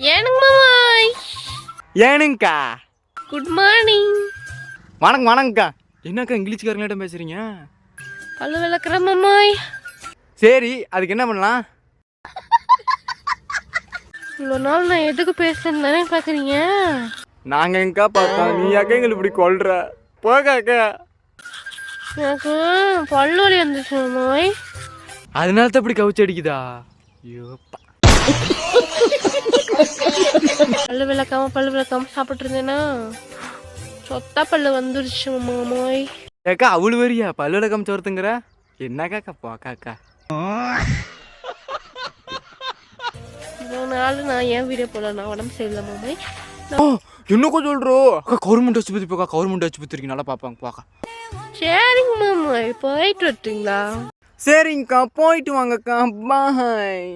ஏனுங்க மாமாய். ஏனுங்கக்கா? Good morning. வணக்கம் வணக்கம்க்கா. என்னக்கா இங்கிலீஷ்காரங்களிடம் பேசுறீங்க? பல்லு விளக்குற மாமாய். சரி, அதுக்கு என்ன பண்ணலாம்? இவ்வளோ நாள் நான் எதுக்கு பேசுறேன்னு தானே பார்க்குறீங்க. நாங்கள் எங்கக்கா பார்த்தோம், நீ அக்கா எங்களை இப்படி கொல்ற? போகாக்கா. எனக்கு பல்லு வலி வந்துச்சு மாமாய். அதனால தான் இப்படி கவுச்சு அடிக்குதா? ஐயோப்பா. பல்லு விளக்காம சாப்பிட்டு இருந்தேன்னா சொத்தா பல்லு வந்துருச்சு மாமாய். ஏக்கா அவ்வளோ வரியா பல்லு விளக்கம் சோர்த்துங்கிற? என்னக்கா போக்காக்கா. இவ்வளோ நாள் நான் ஏன் வீடியோ போடல, நான் உடம்பு சரியில்லை மாமாய். என்னக்கா சொல்கிறோம்? அக்கா கவர்மெண்ட் ஆஸ்பத்திரி போக்கா, கவர்மெண்ட் ஆஸ்பத்திரிக்கு நல்லா பார்ப்பாங்க போக்கா. சரிங்க மாமாய், போயிட்டு வரட்டுங்களா? சரிங்கக்கா, போயிட்டு வாங்கக்கா. பாய்.